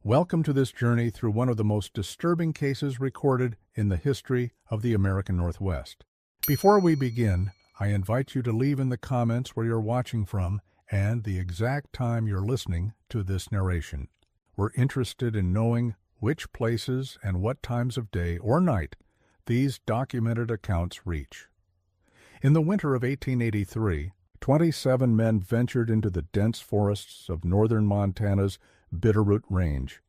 Welcome to this journey through one of the most disturbing cases recorded in the history of the American Northwest. Before we begin, I invite you to leave in the comments where you're watching from and the exact time you're listening to this narration. We're interested in knowing which places and what times of day or night these documented accounts reach. In the winter of 1883, 27 men ventured into the dense forests of northern Montana's Bitterroot Range.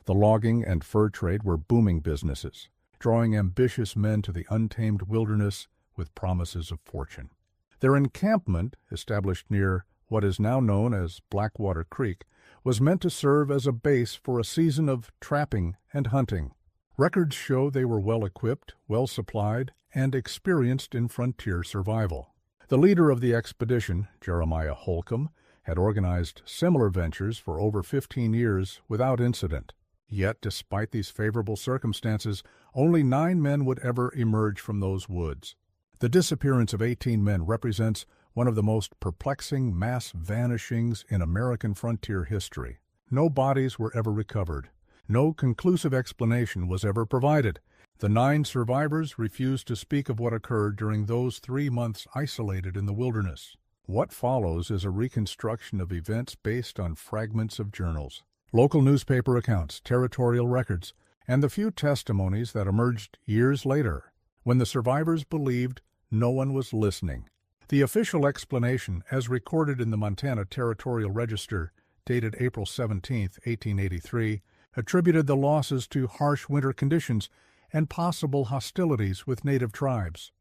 The logging and fur trade were booming businesses, drawing ambitious men to the untamed wilderness with promises of fortune. Their encampment, established near what is now known as Blackwater Creek, was meant to serve as a base for a season of trapping and hunting. Records show they were well equipped, well supplied, and experienced in frontier survival. The leader of the expedition, Jeremiah Holcomb, had organized similar ventures for over 15 years without incident. Yet, despite these favorable circumstances, only 9 men would ever emerge from those woods. The disappearance of 18 men represents one of the most perplexing mass vanishings in American frontier history. No bodies were ever recovered. No conclusive explanation was ever provided. The 9 survivors refused to speak of what occurred during those 3 months isolated in the wilderness. What follows is a reconstruction of events based on fragments of journals, local newspaper accounts, territorial records, and the few testimonies that emerged years later, when the survivors believed no one was listening. The official explanation, as recorded in the Montana Territorial Register, dated April 17, 1883, attributed the losses to harsh winter conditions and possible hostilities with native tribes.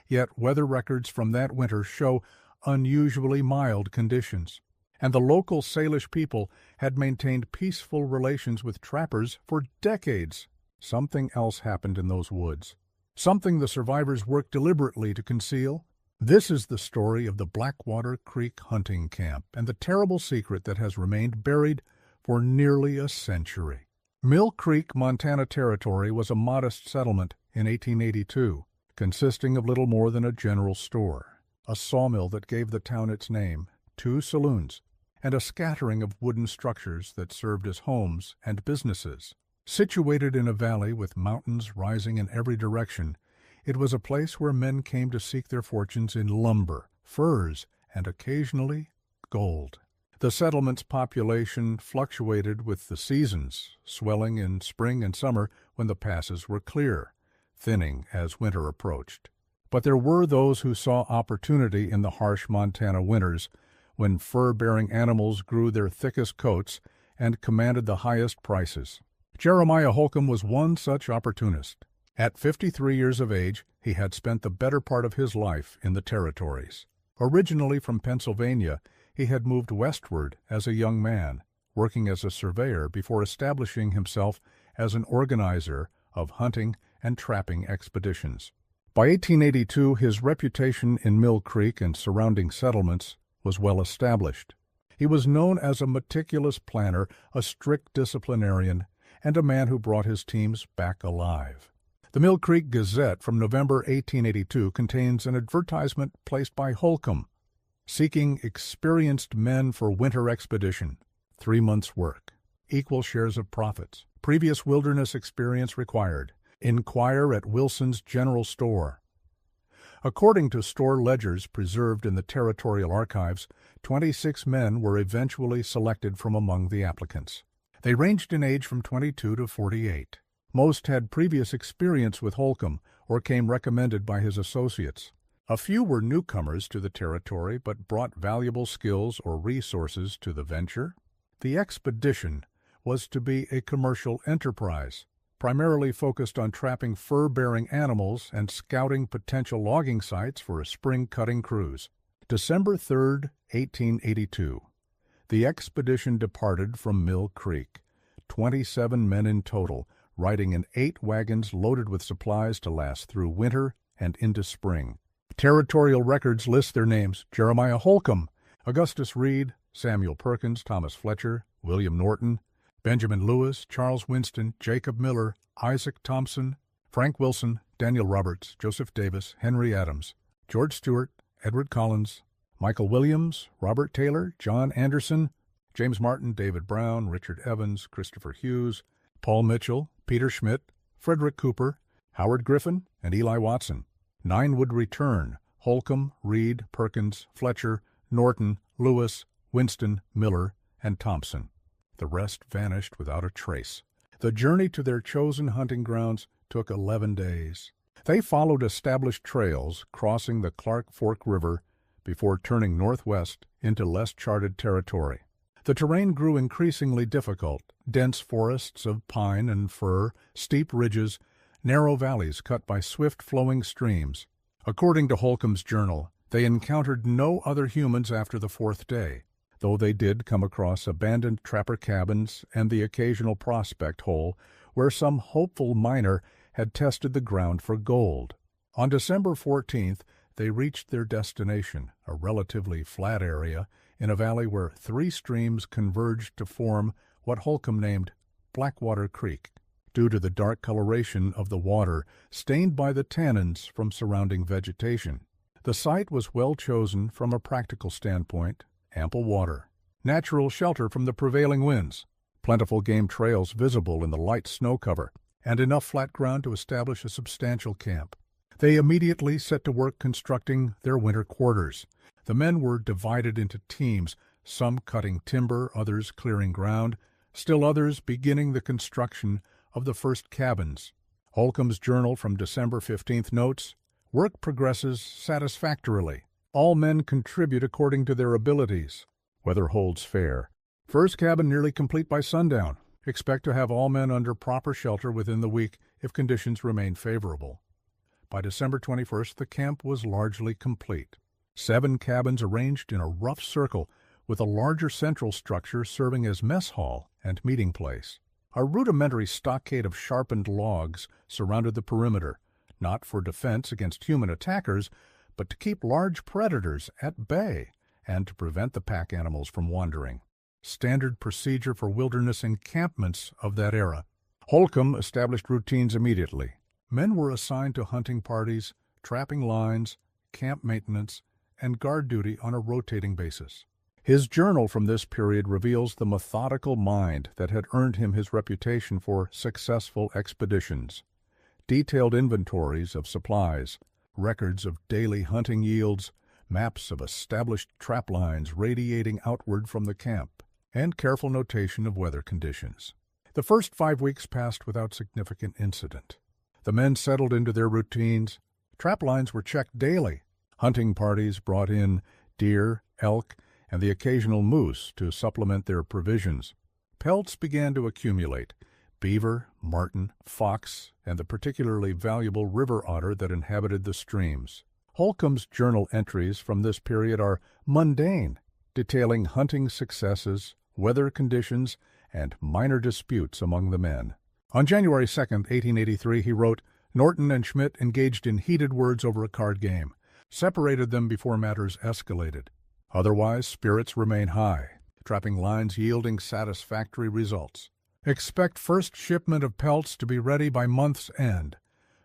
Yet weather records from that winter show unusually mild conditions, and the local Salish people had maintained peaceful relations with trappers for decades. Something else happened in those woods, something the survivors worked deliberately to conceal. This is the story of the Blackwater Creek hunting camp and the terrible secret that has remained buried for nearly a century. Mill Creek, Montana Territory was a modest settlement in 1882, consisting of little more than a general store, a sawmill that gave the town its name, 2 saloons, and a scattering of wooden structures that served as homes and businesses. Situated in a valley with mountains rising in every direction, it was a place where men came to seek their fortunes in lumber, furs, and occasionally gold. The settlement's population fluctuated with the seasons, swelling in spring and summer when the passes were clear, thinning as winter approached. But there were those who saw opportunity in the harsh Montana winters, when fur-bearing animals grew their thickest coats and commanded the highest prices. Jeremiah Holcomb was one such opportunist. At 53 years of age, he had spent the better part of his life in the territories. Originally from Pennsylvania, he had moved westward as a young man, working as a surveyor before establishing himself as an organizer of hunting and trapping expeditions. By 1882, his reputation in Mill Creek and surrounding settlements was well established. He was known as a meticulous planner, a strict disciplinarian, and a man who brought his teams back alive. The Mill Creek Gazette from November 1882 contains an advertisement placed by Holcomb, seeking experienced men for winter expedition, 3 months' work, equal shares of profits, previous wilderness experience required. Inquire at Wilson's General Store. According to store ledgers preserved in the Territorial Archives, 26 men were eventually selected from among the applicants. They ranged in age from 22 to 48. Most had previous experience with Holcomb or came recommended by his associates. A few were newcomers to the territory but brought valuable skills or resources to the venture. The expedition was to be a commercial enterprise, primarily focused on trapping fur-bearing animals and scouting potential logging sites for a spring cutting cruise. December 3, 1882. The expedition departed from Mill Creek, 27 men in total, riding in 8 wagons loaded with supplies to last through winter and into spring. Territorial records list their names: Jeremiah Holcomb, Augustus Reed, Samuel Perkins, Thomas Fletcher, William Norton, Benjamin Lewis, Charles Winston, Jacob Miller, Isaac Thompson, Frank Wilson, Daniel Roberts, Joseph Davis, Henry Adams, George Stewart, Edward Collins, Michael Williams, Robert Taylor, John Anderson, James Martin, David Brown, Richard Evans, Christopher Hughes, Paul Mitchell, Peter Schmidt, Frederick Cooper, Howard Griffin, and Eli Watson. 9 would return: Holcomb, Reed, Perkins, Fletcher, Norton, Lewis, Winston, Miller, and Thompson. The rest vanished without a trace. The journey to their chosen hunting grounds took 11 days. They followed established trails, crossing the Clark Fork River before turning northwest into less charted territory. The terrain grew increasingly difficult: dense forests of pine and fir, steep ridges, narrow valleys cut by swift-flowing streams. According to Holcomb's journal, they encountered no other humans after the 4th day, though they did come across abandoned trapper cabins and the occasional prospect hole where some hopeful miner had tested the ground for gold. On December 14th, they reached their destination, a relatively flat area in a valley where 3 streams converged to form what Holcomb named Blackwater Creek, due to the dark coloration of the water stained by the tannins from surrounding vegetation. The site was well chosen from a practical standpoint: ample water, natural shelter from the prevailing winds, plentiful game trails visible in the light snow cover, and enough flat ground to establish a substantial camp. They immediately set to work constructing their winter quarters. The men were divided into teams, some cutting timber, others clearing ground, still others beginning the construction of the first cabins. Holcomb's journal from December 15th notes, "Work progresses satisfactorily. All men contribute according to their abilities. Weather holds fair. First cabin nearly complete by sundown. Expect to have all men under proper shelter within the week if conditions remain favorable." By December 21st, the camp was largely complete. 7 cabins arranged in a rough circle, with a larger central structure serving as mess hall and meeting place. A rudimentary stockade of sharpened logs surrounded the perimeter, not for defense against human attackers, but to keep large predators at bay and to prevent the pack animals from wandering. Standard procedure for wilderness encampments of that era. Holcomb established routines immediately. Men were assigned to hunting parties, trapping lines, camp maintenance, and guard duty on a rotating basis. His journal from this period reveals the methodical mind that had earned him his reputation for successful expeditions. Detailed inventories of supplies, records of daily hunting yields, maps of established trap lines radiating outward from the camp, and careful notation of weather conditions. The first 5 weeks passed without significant incident. The men settled into their routines. Trap lines were checked daily. Hunting parties brought in deer, elk, and the occasional moose to supplement their provisions. Pelts began to accumulate: beaver, marten, fox, and the particularly valuable river otter that inhabited the streams. Holcomb's journal entries from this period are mundane, detailing hunting successes, weather conditions, and minor disputes among the men. On January 2, 1883, he wrote, "Norton and Schmidt engaged in heated words over a card game, separated them before matters escalated. Otherwise, spirits remain high, trapping lines yielding satisfactory results. Expect first shipment of pelts to be ready by month's end."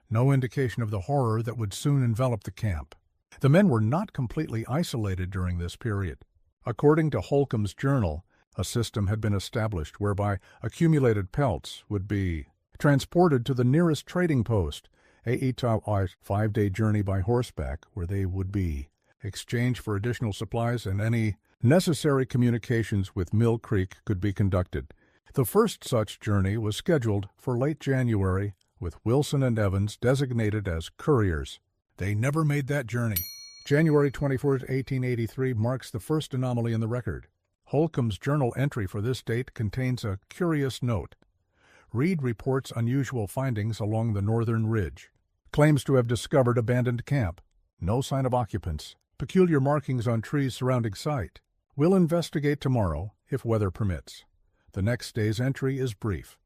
No indication of the horror that would soon envelop the camp. The men were not completely isolated during this period. According to Holcomb's journal, a system had been established whereby accumulated pelts would be transported to the nearest trading post, a 5-day journey by horseback, where they would be exchanged for additional supplies, and any necessary communications with Mill Creek could be conducted. The first such journey was scheduled for late January, with Wilson and Evans designated as couriers. They never made that journey. January 24, 1883 marks the first anomaly in the record. Holcomb's journal entry for this date contains a curious note. Reed reports unusual findings along the northern ridge. Claims to have discovered abandoned camp. No sign of occupants. Peculiar markings on trees surrounding site. Will investigate tomorrow, if weather permits. The next day's entry is brief.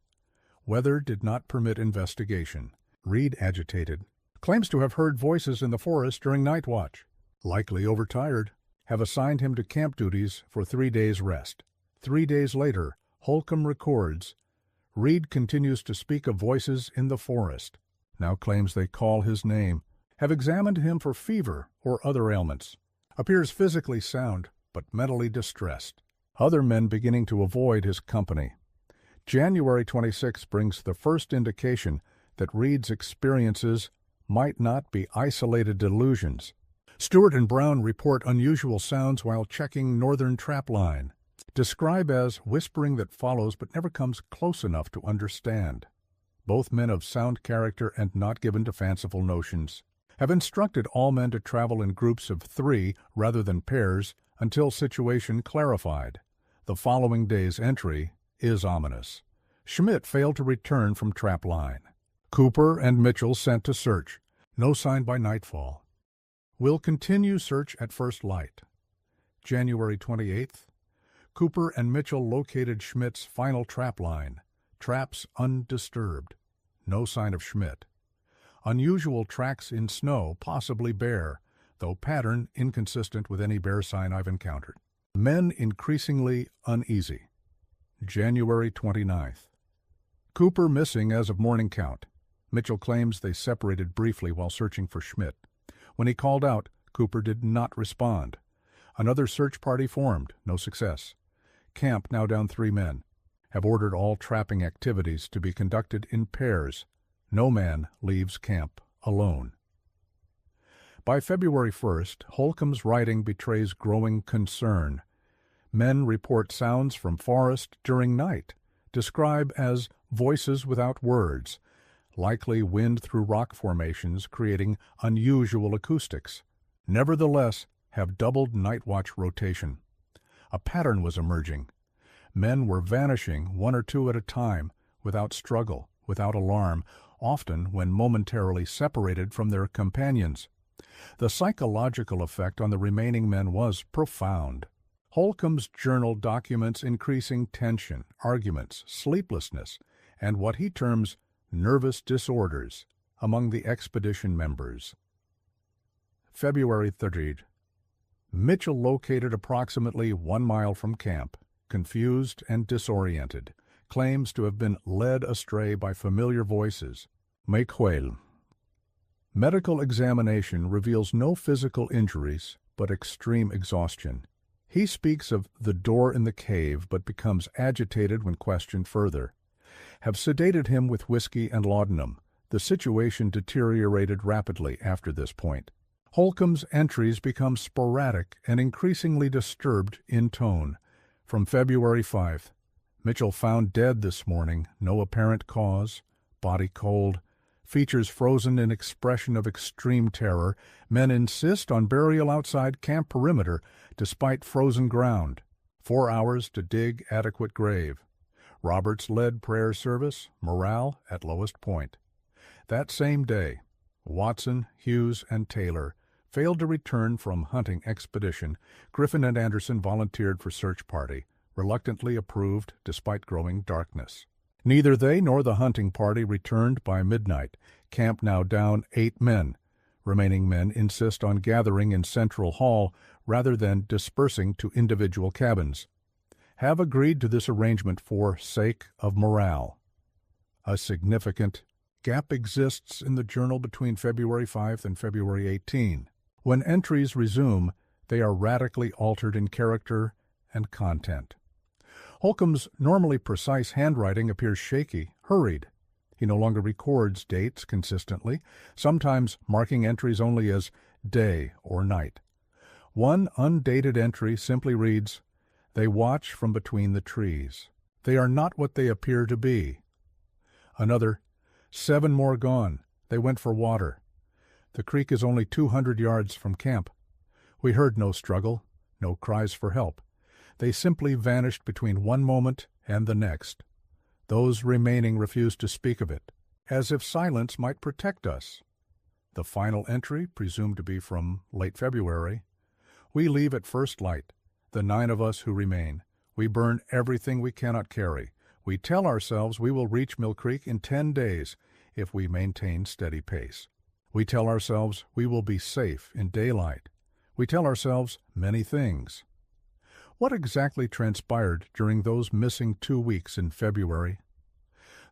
Weather did not permit investigation. Reed agitated. Claims to have heard voices in the forest during night watch. Likely overtired. Have assigned him to camp duties for 3 days rest. 3 days later, Holcomb records, Reed continues to speak of voices in the forest. Now claims they call his name. Have examined him for fever or other ailments. Appears physically sound, but mentally distressed. other men beginning to avoid his company. January 26 brings the first indication that Reed's experiences might not be isolated delusions. Stewart and Brown report unusual sounds while checking northern trap line, describe as whispering that follows but never comes close enough to understand. Both men of sound character and not given to fanciful notions, have instructed all men to travel in groups of 3 rather than pairs until situation clarified. The following day's entry is ominous. Schmidt failed to return from trap line. Cooper and Mitchell sent to search. No sign by nightfall. Will continue search at first light. January 28th. Cooper and Mitchell located Schmidt's final trap line. Traps undisturbed. No sign of Schmidt. Unusual tracks in snow, possibly bear, though pattern inconsistent with any bear sign I've encountered. Men increasingly uneasy. January 29th. Cooper missing as of morning count. Mitchell claims they separated briefly while searching for Schmidt. When he called out, Cooper did not respond. Another search party formed, no success. Camp now down 3 men. Have ordered all trapping activities to be conducted in pairs. No man leaves camp alone. By February 1st, Holcomb's writing betrays growing concern. Men report sounds from forest during night, describe as voices without words, likely wind through rock formations creating unusual acoustics. Nevertheless, have doubled night watch rotation. A pattern was emerging. Men were vanishing 1 or 2 at a time, without struggle, without alarm, often when momentarily separated from their companions. The psychological effect on the remaining men was profound. Holcomb's journal documents increasing tension, arguments, sleeplessness, and what he terms nervous disorders among the expedition members. February 30th. Mitchell located approximately 1 mile from camp, confused and disoriented, claims to have been led astray by familiar voices. Mayquel. Medical examination reveals no physical injuries, but extreme exhaustion. He speaks of the door in the cave, but becomes agitated when questioned further. Have sedated him with whiskey and laudanum. The situation deteriorated rapidly after this point. Holcomb's entries become sporadic and increasingly disturbed in tone. From February 5th, Mitchell found dead this morning, no apparent cause, body cold, features frozen in expression of extreme terror. Men insist on burial outside camp perimeter despite frozen ground. 4 hours to dig adequate grave. Roberts led prayer service, morale at lowest point. That same day, Watson, Hughes, and Taylor failed to return from hunting expedition. Griffin and Anderson volunteered for search party, reluctantly approved despite growing darkness. Neither they nor the hunting party returned by midnight. Camp now down 8 men. Remaining men insist on gathering in Central Hall rather than dispersing to individual cabins. Have agreed to this arrangement for sake of morale. A significant gap exists in the journal between February 5th and February 18. When entries resume, they are radically altered in character and content. Holcomb's normally precise handwriting appears shaky, hurried. He no longer records dates consistently, sometimes marking entries only as day or night. One undated entry simply reads, "They watch from between the trees. They are not what they appear to be." Another, 7 more gone. They went for water. The creek is only 200 yards from camp. We heard no struggle, no cries for help. They simply vanished between one moment and the next. Those remaining refused to speak of it, as if silence might protect us. The final entry, presumed to be from late February. We leave at first light, the 9 of us who remain. We burn everything we cannot carry. We tell ourselves we will reach Mill Creek in 10 days if we maintain steady pace. We tell ourselves we will be safe in daylight. We tell ourselves many things. What exactly transpired during those missing 2 weeks in February?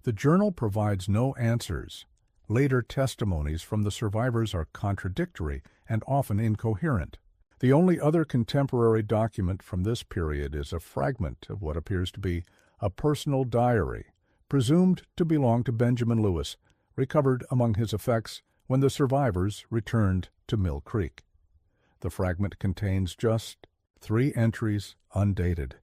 The journal provides no answers. Later testimonies from the survivors are contradictory and often incoherent. The only other contemporary document from this period is a fragment of what appears to be a personal diary, presumed to belong to Benjamin Lewis, recovered among his effects when the survivors returned to Mill Creek. The fragment contains just 3 entries, undated.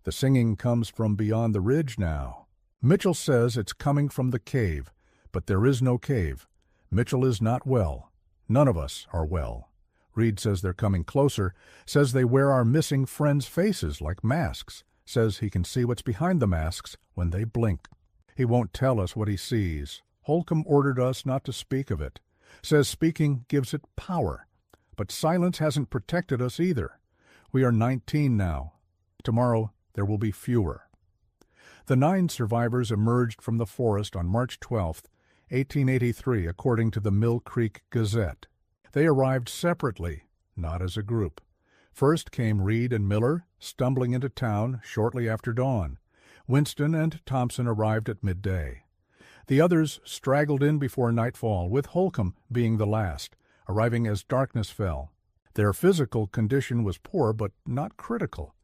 The singing comes from beyond the ridge now. Mitchell says it's coming from the cave, but there is no cave. Mitchell is not well. None of us are well. Reed says they're coming closer, says they wear our missing friends' faces like masks, says he can see what's behind the masks when they blink. He won't tell us what he sees. Holcomb ordered us not to speak of it, says speaking gives it power. But silence hasn't protected us either. We are 19 now. Tomorrow there will be fewer. The 9 survivors emerged from the forest on March 12, 1883, according to the Mill Creek Gazette. They arrived separately, not as a group. First came Reed and Miller, stumbling into town shortly after dawn. Winston and Thompson arrived at midday. The others straggled in before nightfall, with Holcomb being the last, arriving as darkness fell. Their physical condition was poor, but not critical.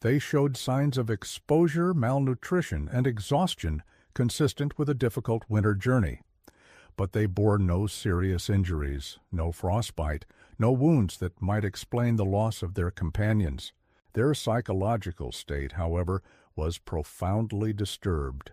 They showed signs of exposure, malnutrition, and exhaustion consistent with a difficult winter journey. But they bore no serious injuries, no frostbite, no wounds that might explain the loss of their companions. Their psychological state, however, was profoundly disturbed.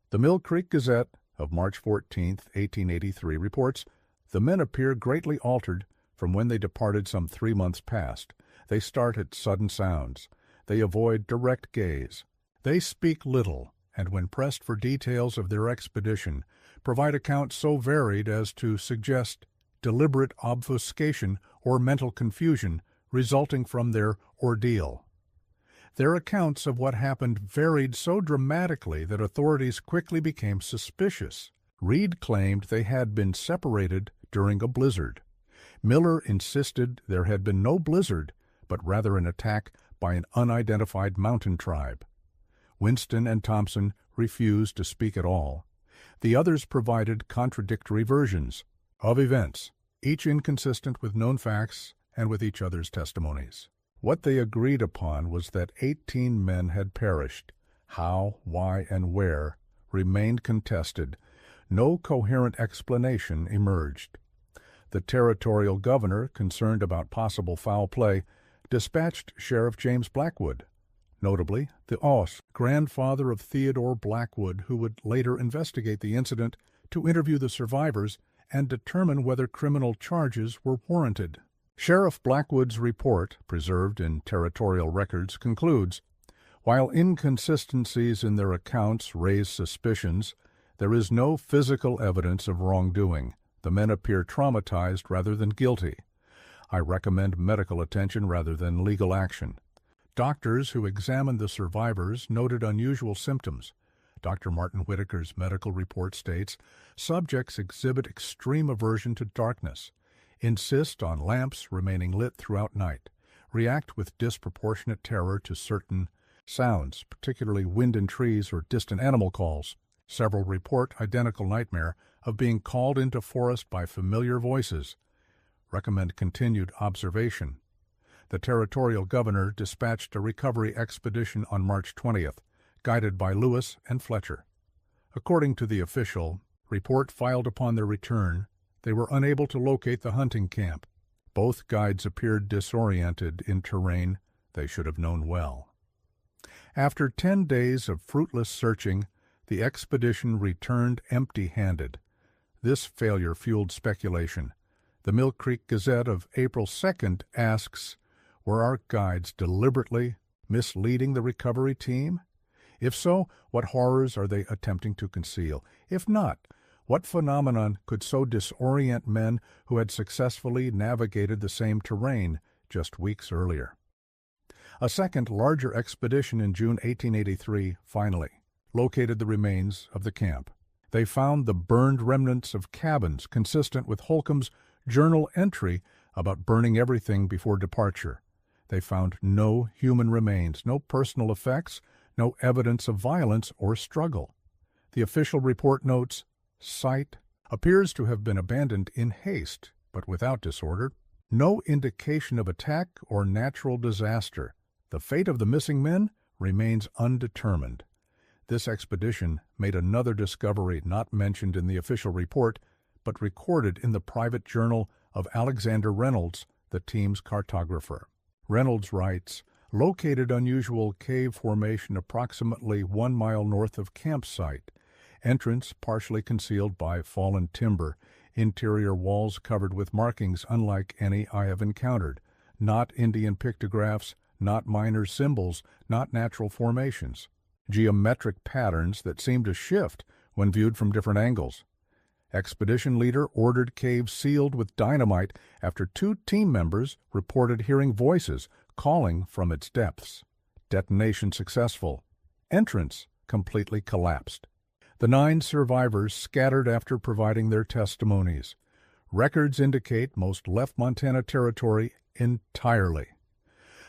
The Mill Creek Gazette of March 14, 1883, reports, "The men appear greatly altered from when they departed some 3 months past. They start at sudden sounds. They avoid direct gaze. They speak little, and when pressed for details of their expedition, provide accounts so varied as to suggest deliberate obfuscation or mental confusion resulting from their ordeal. Their accounts of what happened varied so dramatically that authorities quickly became suspicious. Reed claimed they had been separated during a blizzard. Miller insisted there had been no blizzard, but rather an attack by an unidentified mountain tribe. Winston and Thompson refused to speak at all. The others provided contradictory versions of events, each inconsistent with known facts and with each other's testimonies. What they agreed upon was that 18 men had perished. How, why, and where remained contested. No coherent explanation emerged. The territorial governor, concerned about possible foul play, dispatched Sheriff James Blackwood, notably the grandfather of Theodore Blackwood, who would later investigate the incident, to interview the survivors and determine whether criminal charges were warranted. Sheriff Blackwood's report, preserved in territorial records, concludes, "While inconsistencies in their accounts raise suspicions, there is no physical evidence of wrongdoing. The men appear traumatized rather than guilty. I recommend medical attention rather than legal action." Doctors who examined the survivors noted unusual symptoms. Dr. Martin Whitaker's medical report states, "Subjects exhibit extreme aversion to darkness, insist on lamps remaining lit throughout night, react with disproportionate terror to certain sounds, particularly wind in trees or distant animal calls. Several report identical nightmare of being called into forest by familiar voices. Recommend continued observation." The territorial governor dispatched a recovery expedition on March 20th, guided by Lewis and Fletcher. According to the official report filed upon their return, they were unable to locate the hunting camp. Both guides appeared disoriented in terrain they should have known well. After 10 days of fruitless searching, the expedition returned empty-handed. This failure fueled speculation. The Mill Creek Gazette of April 2nd asks, "Were our guides deliberately misleading the recovery team? If so, what horrors are they attempting to conceal? If not, what phenomenon could so disorient men who had successfully navigated the same terrain just weeks earlier?" A second, larger expedition in June 1883 finally located the remains of the camp. They found the burned remnants of cabins consistent with Holcomb's journal entry about burning everything before departure. They found no human remains, no personal effects, no evidence of violence or struggle. The official report notes, "Site appears to have been abandoned in haste, but without disorder. No indication of attack or natural disaster. The fate of the missing men remains undetermined. This expedition made another discovery not mentioned in the official report, but recorded in the private journal of Alexander Reynolds, the team's cartographer. Reynolds writes, "Located unusual cave formation approximately 1 mile north of campsite. Entrance partially concealed by fallen timber. Interior walls covered with markings unlike any I have encountered. Not Indian pictographs, not minor symbols, not natural formations. Geometric patterns that seem to shift when viewed from different angles. Expedition leader ordered cave sealed with dynamite after 2 team members reported hearing voices calling from its depths. Detonation successful. Entrance completely collapsed. The 9 survivors scattered after providing their testimonies. Records indicate most left Montana Territory entirely.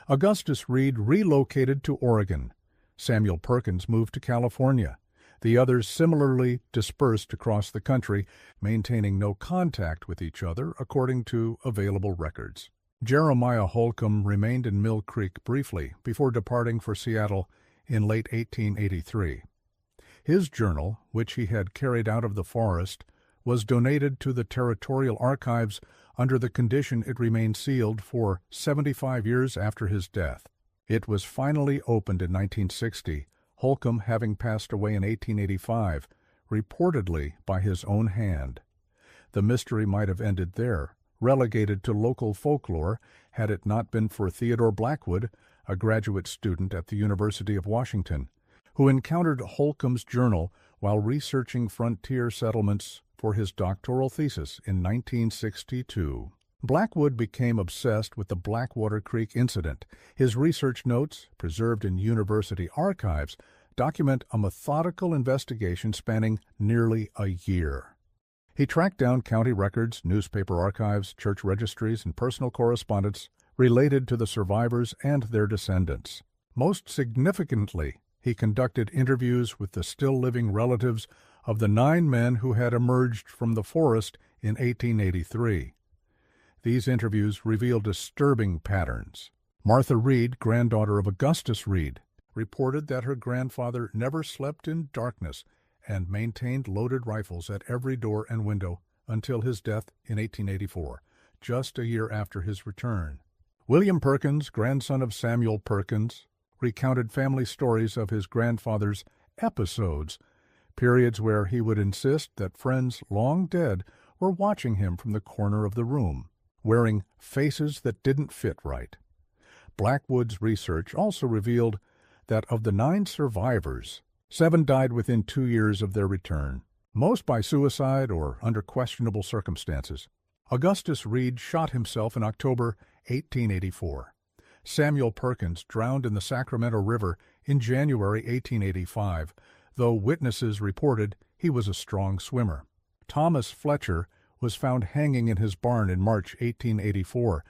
Augustus Reed relocated to Oregon. Samuel Perkins moved to California. The others similarly dispersed across the country, maintaining no contact with each other according to available records. Jeremiah Holcomb remained in Mill Creek briefly before departing for Seattle in late 1883. His journal, which he had carried out of the forest, was donated to the Territorial Archives under the condition it remained sealed for 75 years after his death. It was finally opened in 1960, Holcomb having passed away in 1885, reportedly by his own hand. The mystery might have ended there, relegated to local folklore, had it not been for Theodore Blackwood, a graduate student at the University of Washington, who encountered Holcomb's journal while researching frontier settlements for his doctoral thesis in 1962. Blackwood became obsessed with the Blackwater Creek incident. His research notes, preserved in university archives, document a methodical investigation spanning nearly a year. He tracked down county records, newspaper archives, church registries, and personal correspondence related to the survivors and their descendants. Most significantly, he conducted interviews with the still-living relatives of the 9 men who had emerged from the forest in 1883. These interviews reveal disturbing patterns. Martha Reed, granddaughter of Augustus Reed, reported that her grandfather never slept in darkness and maintained loaded rifles at every door and window until his death in 1884, just a year after his return. William Perkins, grandson of Samuel Perkins, recounted family stories of his grandfather's episodes, periods where he would insist that friends long dead were watching him from the corner of the room, wearing faces that didn't fit right. Blackwood's research also revealed that of the 9 survivors, 7 died within 2 years of their return, most by suicide or under questionable circumstances. Augustus Reed shot himself in October 1884. Samuel Perkins drowned in the Sacramento River in January 1885, though witnesses reported he was a strong swimmer. Thomas Fletcher was found hanging in his barn in March 1884,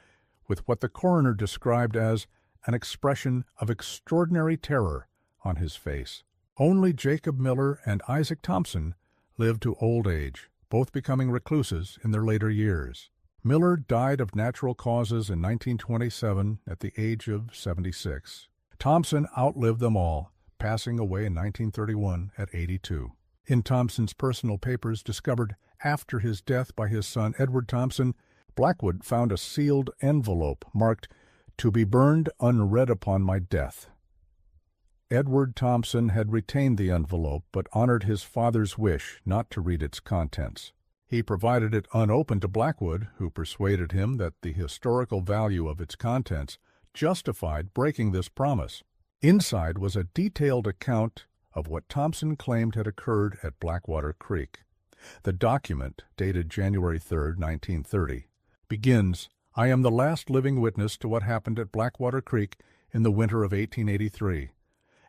with what the coroner described as an expression of extraordinary terror on his face. Only Jacob Miller and Isaac Thompson lived to old age, both becoming recluses in their later years. Miller died of natural causes in 1927 at the age of 76. Thompson outlived them all, passing away in 1931 at 82. In Thompson's personal papers discovered after his death by his son Edward Thompson, Blackwood found a sealed envelope marked, "To be burned unread upon my death." Edward Thompson had retained the envelope but honored his father's wish not to read its contents. He provided it unopened to Blackwood, who persuaded him that the historical value of its contents justified breaking this promise. Inside was a detailed account of what Thompson claimed had occurred at Blackwater Creek. The document, dated January 3, 1930, begins, "I am the last living witness to what happened at Blackwater Creek in the winter of 1883.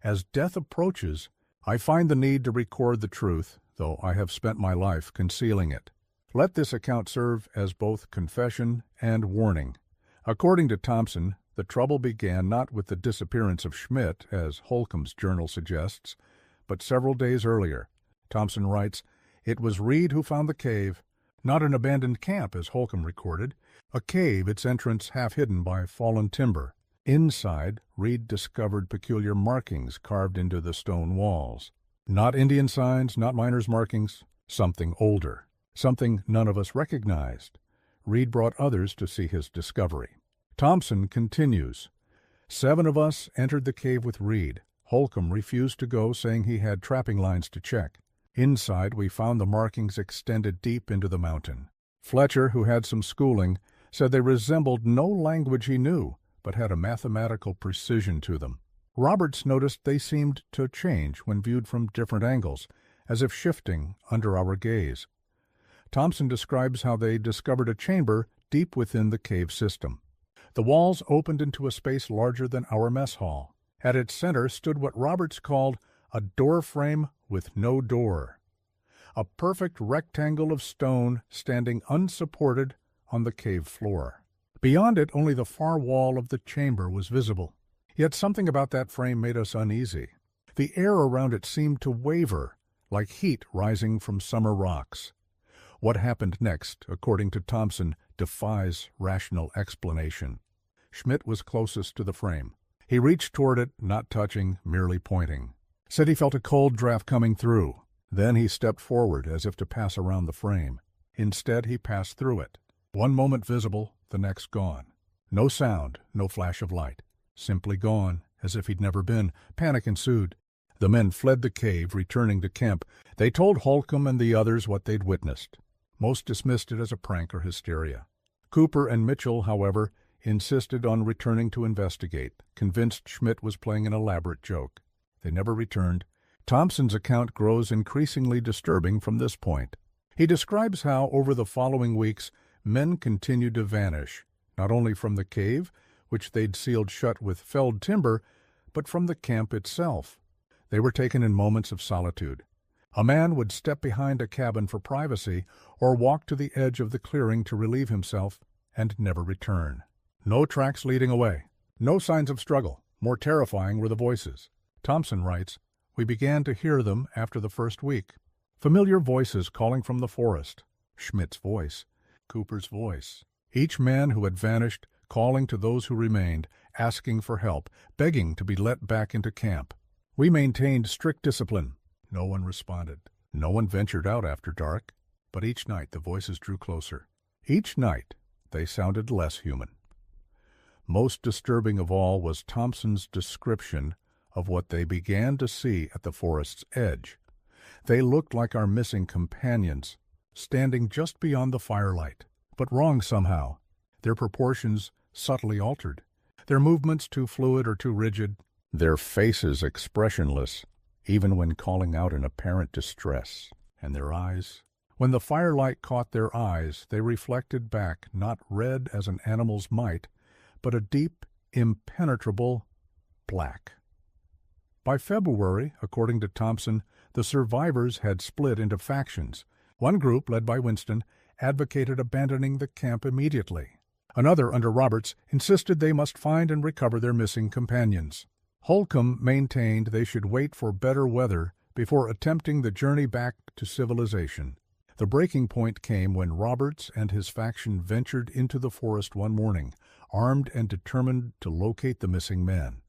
As death approaches, I find the need to record the truth, though I have spent my life concealing it. Let this account serve as both confession and warning." According to Thompson, the trouble began not with the disappearance of Schmidt, as Holcomb's journal suggests, but several days earlier. Thompson writes, "It was Reed who found the cave, Not an abandoned camp, as Holcomb recorded. A cave, its entrance half hidden by fallen timber. Inside, Reed discovered peculiar markings carved into the stone walls. Not Indian signs, not miners' markings. Something older. Something none of us recognized. Reed brought others to see his discovery. Thompson continues. 7 of us entered the cave with Reed. Holcomb refused to go, saying he had trapping lines to check. Inside, we found the markings extended deep into the mountain. Fletcher, who had some schooling, said they resembled no language he knew, but had a mathematical precision to them. Roberts noticed they seemed to change when viewed from different angles, as if shifting under our gaze. Thompson describes how they discovered a chamber deep within the cave system. The walls opened into a space larger than our mess hall. At its center stood what Roberts called a door frame with no door. A perfect rectangle of stone standing unsupported on the cave floor. Beyond it, only the far wall of the chamber was visible. Yet something about that frame made us uneasy. The air around it seemed to waver, like heat rising from summer rocks. What happened next, according to Thompson, defies rational explanation. Schmidt was closest to the frame. He reached toward it, not touching, merely pointing. Said he felt a cold draft coming through. Then he stepped forward, as if to pass around the frame. Instead, he passed through it. One moment visible, the next gone. No sound, no flash of light. Simply gone, as if he'd never been. Panic ensued. The men fled the cave, returning to camp. They told Holcomb and the others what they'd witnessed. Most dismissed it as a prank or hysteria. Cooper and Mitchell, however, insisted on returning to investigate, convinced Schmidt was playing an elaborate joke. They never returned. Thompson's account grows increasingly disturbing from this point. He describes how, over the following weeks, men continued to vanish, not only from the cave, which they'd sealed shut with felled timber, but from the camp itself. They were taken in moments of solitude. A man would step behind a cabin for privacy or walk to the edge of the clearing to relieve himself and never return. No tracks leading away. No signs of struggle. More terrifying were the voices. Thompson writes, "We began to hear them after the first week. Familiar voices calling from the forest. Schmidt's voice. Cooper's voice. Each man who had vanished calling to those who remained, asking for help, begging to be let back into camp. We maintained strict discipline. No one responded. No one ventured out after dark. But each night the voices drew closer. Each night they sounded less human." Most disturbing of all was Thompson's description of what they began to see at the forest's edge. They looked like our missing companions, standing just beyond the firelight, but wrong somehow. Their proportions subtly altered, their movements too fluid or too rigid, their faces expressionless, even when calling out in apparent distress, and their eyes. When the firelight caught their eyes, they reflected back not red as an animal's might, but a deep, impenetrable black. By February, according to Thompson, the survivors had split into factions. One group, led by Winston, advocated abandoning the camp immediately. Another, under Roberts, insisted they must find and recover their missing companions. Holcomb maintained they should wait for better weather before attempting the journey back to civilization. The breaking point came when Roberts and his faction ventured into the forest one morning, armed and determined to locate the missing men.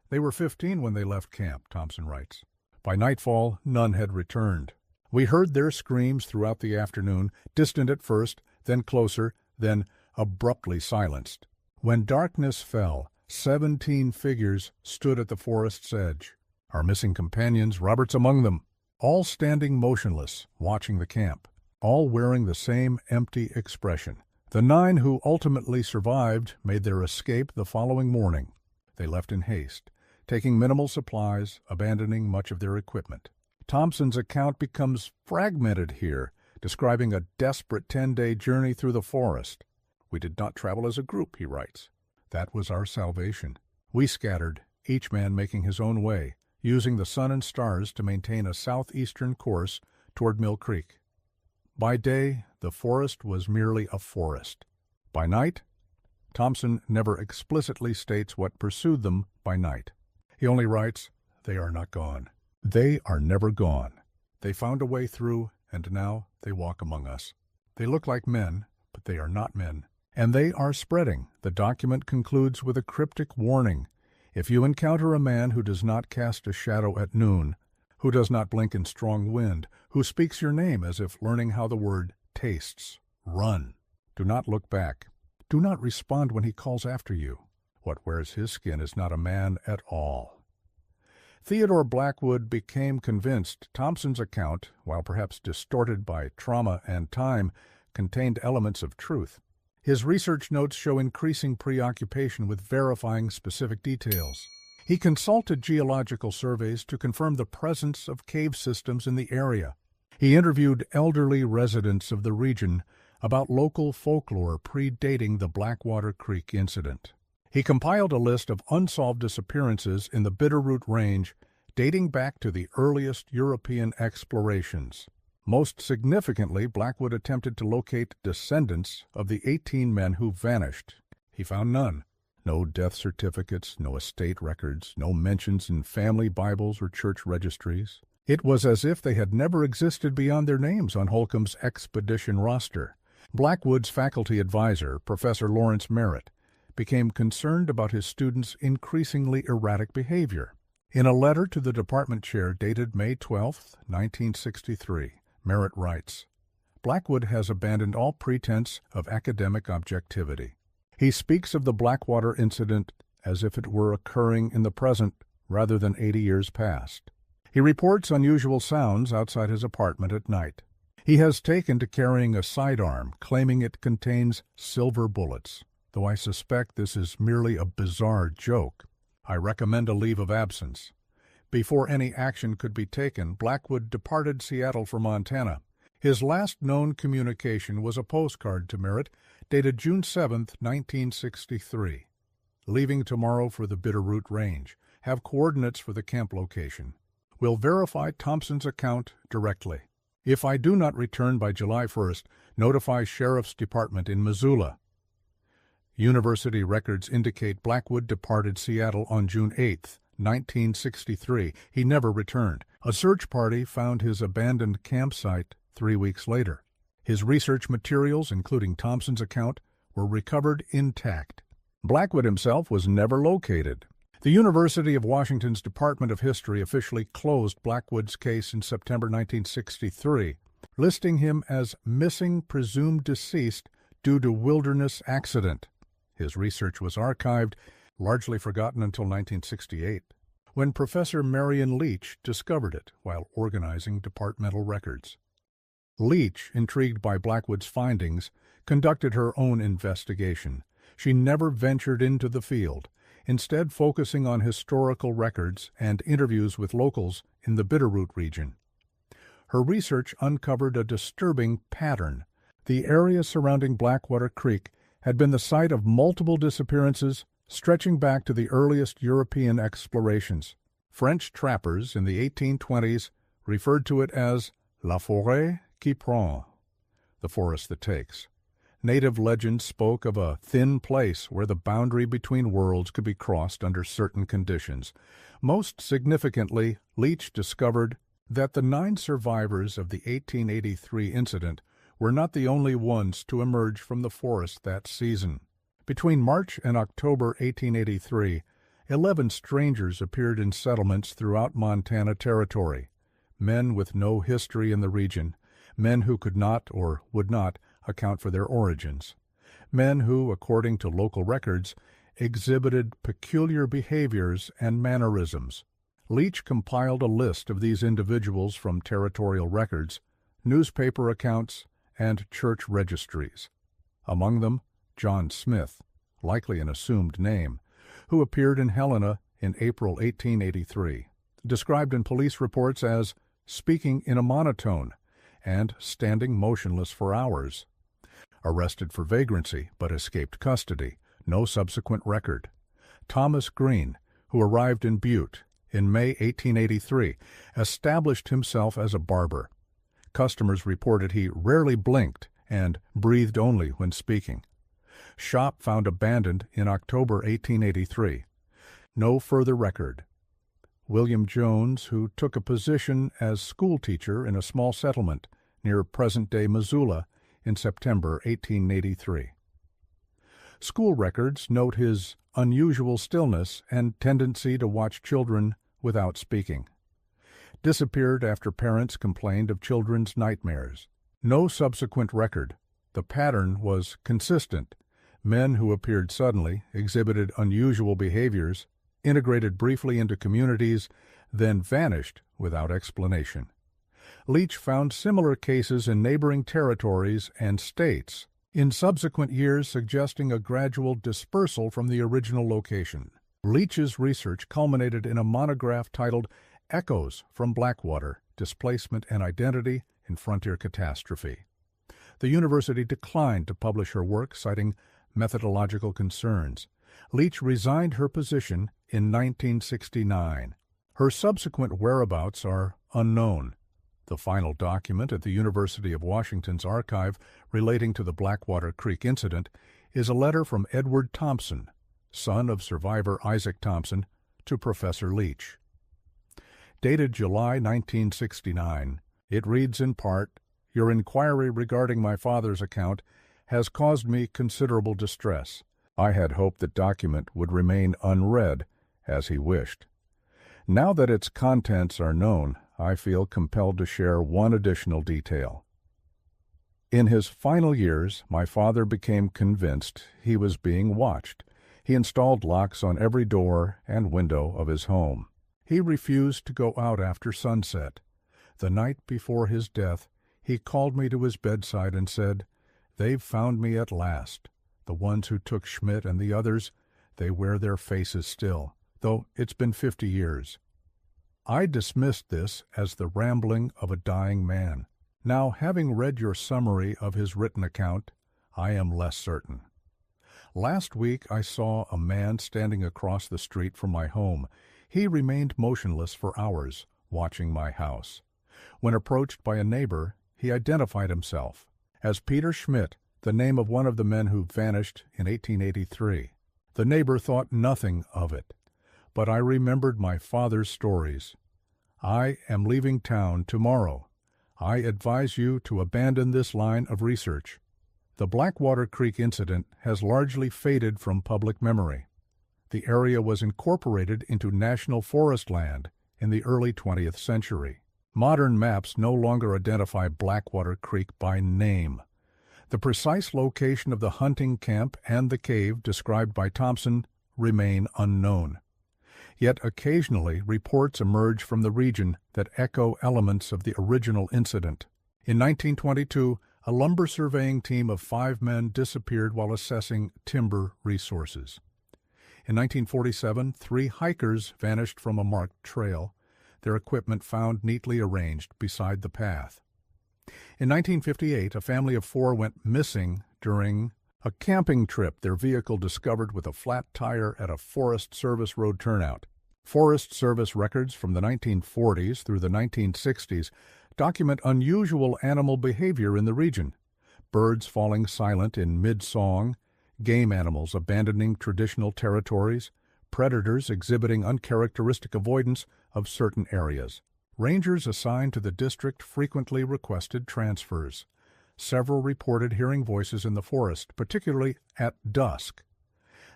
They were 15 when they left camp, Thompson writes. By nightfall, none had returned. We heard their screams throughout the afternoon, distant at first, then closer, then abruptly silenced. When darkness fell, 17 figures stood at the forest's edge. Our missing companions, Roberts among them, all standing motionless, watching the camp, all wearing the same empty expression. The 9 who ultimately survived made their escape the following morning. They left in haste, taking minimal supplies, abandoning much of their equipment. Thompson's account becomes fragmented here, describing a desperate 10-day journey through the forest. "We did not travel as a group," he writes. "That was our salvation. We scattered, each man making his own way, using the sun and stars to maintain a southeastern course toward Mill Creek. By day, the forest was merely a forest. By night, Thompson never explicitly states what pursued them by night. He only writes, "They are not gone. They are never gone. They found a way through, and now they walk among us." They look like men, but they are not men. And they are spreading. The document concludes with a cryptic warning. If you encounter a man who does not cast a shadow at noon, who does not blink in strong wind, who speaks your name as if learning how the word tastes, run. Do not look back. Do not respond when he calls after you. What wears his skin is not a man at all. Theodore Blackwood became convinced Thompson's account, while perhaps distorted by trauma and time, contained elements of truth. His research notes show increasing preoccupation with verifying specific details. He consulted geological surveys to confirm the presence of cave systems in the area. He interviewed elderly residents of the region about local folklore predating the Blackwater Creek incident. He compiled a list of unsolved disappearances in the Bitterroot Range dating back to the earliest European explorations. Most significantly, Blackwood attempted to locate descendants of the 18 men who vanished. He found none. No death certificates, no estate records, no mentions in family Bibles or church registries. It was as if they had never existed beyond their names on Holcomb's expedition roster. Blackwood's faculty advisor, Professor Lawrence Merritt, became concerned about his students' increasingly erratic behavior. In a letter to the department chair dated May 12, 1963, Merritt writes, "Blackwood has abandoned all pretense of academic objectivity. He speaks of the Blackwater incident as if it were occurring in the present rather than 80 years past. He reports unusual sounds outside his apartment at night. He has taken to carrying a sidearm, claiming it contains silver bullets. Though I suspect this is merely a bizarre joke. I recommend a leave of absence." Before any action could be taken, Blackwood departed Seattle for Montana. His last known communication was a postcard to Merritt dated June 7, 1963. "Leaving tomorrow for the Bitterroot Range. Have coordinates for the camp location. Will verify Thompson's account directly. If I do not return by July 1st, notify Sheriff's Department in Missoula." University records indicate Blackwood departed Seattle on June 8, 1963. He never returned. A search party found his abandoned campsite 3 weeks later. His research materials, including Thompson's account, were recovered intact. Blackwood himself was never located. The University of Washington's Department of History officially closed Blackwood's case in September 1963, listing him as missing presumed deceased due to wilderness accident. His research was archived, largely forgotten until 1968, when Professor Marion Leach discovered it while organizing departmental records. Leach, intrigued by Blackwood's findings, conducted her own investigation. She never ventured into the field, instead focusing on historical records and interviews with locals in the Bitterroot region. Her research uncovered a disturbing pattern. The area surrounding Blackwater Creek had been the site of multiple disappearances stretching back to the earliest European explorations. French trappers in the 1820s referred to it as la forêt qui prend, the forest that takes. Native legends spoke of a thin place where the boundary between worlds could be crossed under certain conditions. Most significantly, Leach discovered that the 9 survivors of the 1883 incident were not the only ones to emerge from the forest that season. Between March and October 1883, 11 strangers appeared in settlements throughout Montana Territory, men with no history in the region, men who could not or would not account for their origins, men who, according to local records, exhibited peculiar behaviors and mannerisms. Leach compiled a list of these individuals from territorial records, newspaper accounts, and church registries. Among them, John Smith, likely an assumed name, who appeared in Helena in April 1883, described in police reports as speaking in a monotone and standing motionless for hours. Arrested for vagrancy but escaped custody, no subsequent record. Thomas Green, who arrived in Butte in May 1883, established himself as a barber. Customers reported he rarely blinked and breathed only when speaking. Shop found abandoned in October 1883. No further record. William Jones, who took a position as schoolteacher in a small settlement near present-day Missoula in September 1883. School records note his unusual stillness and tendency to watch children without speaking. Disappeared after parents complained of children's nightmares. No subsequent record. The pattern was consistent. Men who appeared suddenly, exhibited unusual behaviors, integrated briefly into communities, then vanished without explanation. Leach found similar cases in neighboring territories and states, in subsequent years suggesting a gradual dispersal from the original location. Leach's research culminated in a monograph titled Echoes from Blackwater, Displacement and Identity in Frontier Catastrophe. The university declined to publish her work, citing methodological concerns. Leach resigned her position in 1969. Her subsequent whereabouts are unknown. The final document at the University of Washington's archive relating to the Blackwater Creek incident is a letter from Edward Thompson, son of survivor Isaac Thompson, to Professor Leach. Dated July 1969, it reads in part, "Your inquiry regarding my father's account has caused me considerable distress. I had hoped the document would remain unread, as he wished. Now that its contents are known, I feel compelled to share one additional detail. In his final years, my father became convinced he was being watched. He installed locks on every door and window of his home. He refused to go out after sunset. The night before his death, he called me to his bedside and said, 'They've found me at last. The ones who took Schmidt and the others, they wear their faces still, though it's been 50 years. I dismissed this as the rambling of a dying man. Now, having read your summary of his written account, I am less certain. Last week I saw a man standing across the street from my home. He remained motionless for hours, watching my house. When approached by a neighbor, he identified himself as Peter Schmidt, the name of one of the men who vanished in 1883. The neighbor thought nothing of it, but I remembered my father's stories. I am leaving town tomorrow. I advise you to abandon this line of research. The Blackwater Creek incident has largely faded from public memory. The area was incorporated into national forest land in the early 20th century. Modern maps no longer identify Blackwater Creek by name. The precise location of the hunting camp and the cave described by Thompson remain unknown. Yet occasionally reports emerge from the region that echo elements of the original incident. In 1922, a lumber surveying team of 5 men disappeared while assessing timber resources. In 1947, 3 hikers vanished from a marked trail, their equipment found neatly arranged beside the path. In 1958, a family of 4 went missing during a camping trip, their vehicle discovered with a flat tire at a Forest Service road turnout. Forest Service records from the 1940s through the 1960s document unusual animal behavior in the region. Birds falling silent in mid-song, game animals abandoning traditional territories, predators exhibiting uncharacteristic avoidance of certain areas. Rangers assigned to the district frequently requested transfers. Several reported hearing voices in the forest, particularly at dusk.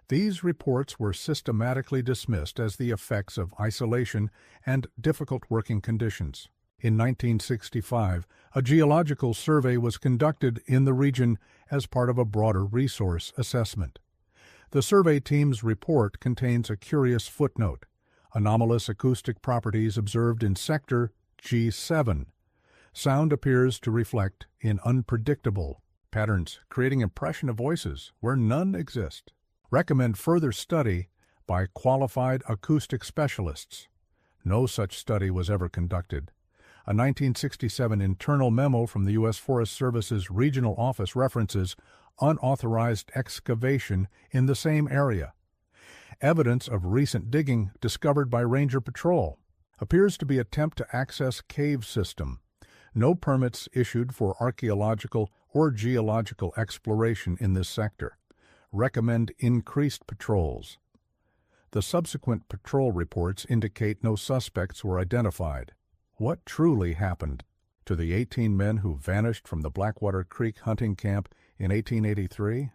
These reports were systematically dismissed as the effects of isolation and difficult working conditions. In 1965, a geological survey was conducted in the region as part of a broader resource assessment. The survey team's report contains a curious footnote: anomalous acoustic properties observed in Sector G7. Sound appears to reflect in unpredictable patterns, creating impression of voices where none exist. Recommend further study by qualified acoustic specialists. No such study was ever conducted. A 1967 internal memo from the U.S. Forest Service's regional office references unauthorized excavation in the same area. Evidence of recent digging discovered by Ranger Patrol appears to be attempt to access cave system. No permits issued for archaeological or geological exploration in this sector. Recommend increased patrols. The subsequent patrol reports indicate no suspects were identified. What truly happened? to the 18 men who vanished from the Blackwater Creek hunting camp in 1883?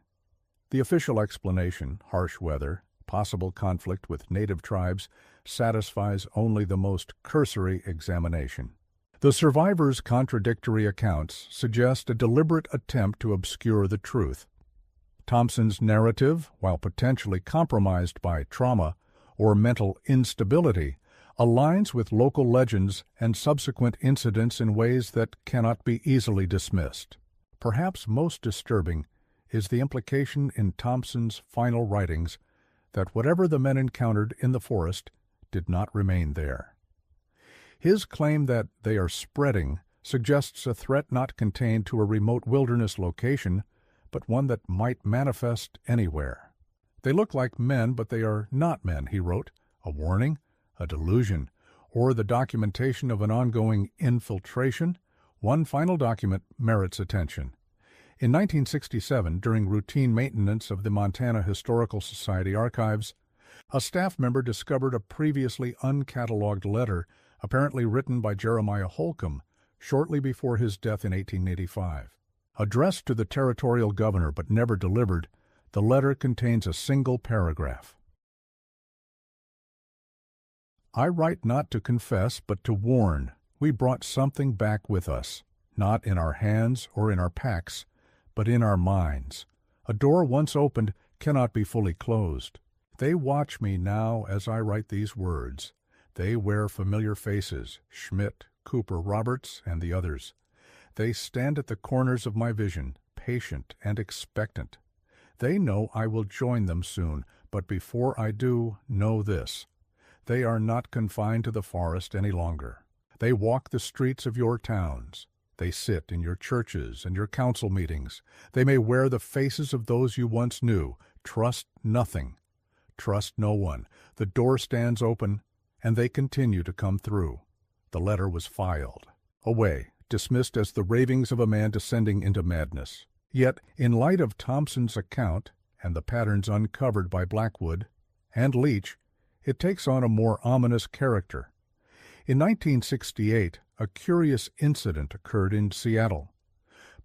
The official explanation, harsh weather, possible conflict with native tribes, satisfies only the most cursory examination. The survivors' contradictory accounts suggest a deliberate attempt to obscure the truth. Thompson's narrative, while potentially compromised by trauma or mental instability, aligns with local legends and subsequent incidents in ways that cannot be easily dismissed. Perhaps most disturbing is the implication in Thompson's final writings that whatever the men encountered in the forest did not remain there. His claim that they are spreading suggests a threat not contained to a remote wilderness location, but one that might manifest anywhere. They look like men, but they are not men, he wrote, a warning, a delusion, or the documentation of an ongoing infiltration. One final document merits attention. In 1967, during routine maintenance of the Montana Historical Society archives, a staff member discovered a previously uncatalogued letter apparently written by Jeremiah Holcomb shortly before his death in 1885. Addressed to the territorial governor but never delivered, the letter contains a single paragraph. I write not to confess, but to warn. We brought something back with us, not in our hands or in our packs, but in our minds. A door once opened cannot be fully closed. They watch me now as I write these words. They wear familiar faces, Schmidt, Cooper, Roberts, and the others. They stand at the corners of my vision, patient and expectant. They know I will join them soon, but before I do, know this. They are not confined to the forest any longer. They walk the streets of your towns. They sit in your churches and your council meetings. They may wear the faces of those you once knew. Trust nothing. Trust no one. The door stands open, and they continue to come through. The letter was filed. Away, dismissed as the ravings of a man descending into madness. Yet, in light of Thompson's account and the patterns uncovered by Blackwood and Leach, it takes on a more ominous character. In 1968, a curious incident occurred in Seattle.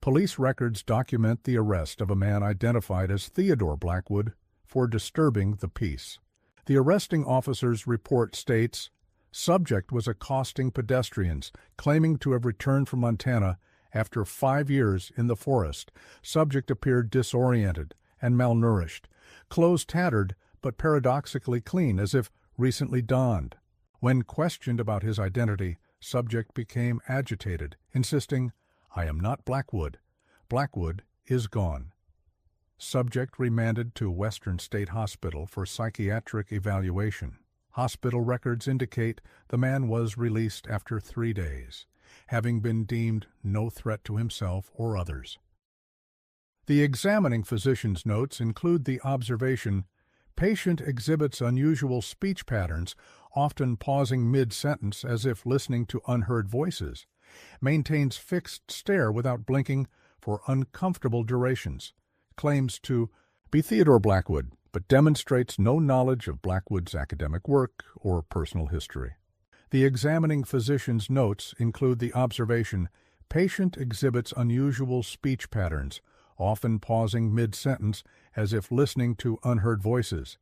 Police records document the arrest of a man identified as Theodore Blackwood for disturbing the peace. The arresting officer's report states, subject was accosting pedestrians, claiming to have returned from Montana after 5 years in the forest. Subject appeared disoriented and malnourished, clothes tattered but paradoxically clean, as if recently donned. When questioned about his identity, subject became agitated, insisting, I am not Blackwood. Blackwood is gone. Subject remanded to Western State Hospital for psychiatric evaluation. Hospital records indicate the man was released after 3 days, having been deemed no threat to himself or others. The examining physician's notes include the observation, patient exhibits unusual speech patterns, often pausing mid-sentence as if listening to unheard voices, maintains fixed stare without blinking for uncomfortable durations, claims to be Theodore Blackwood, but demonstrates no knowledge of Blackwood's academic work or personal history. The examining physician's notes include the observation, patient exhibits unusual speech patterns, often pausing mid-sentence as if listening to unheard voices,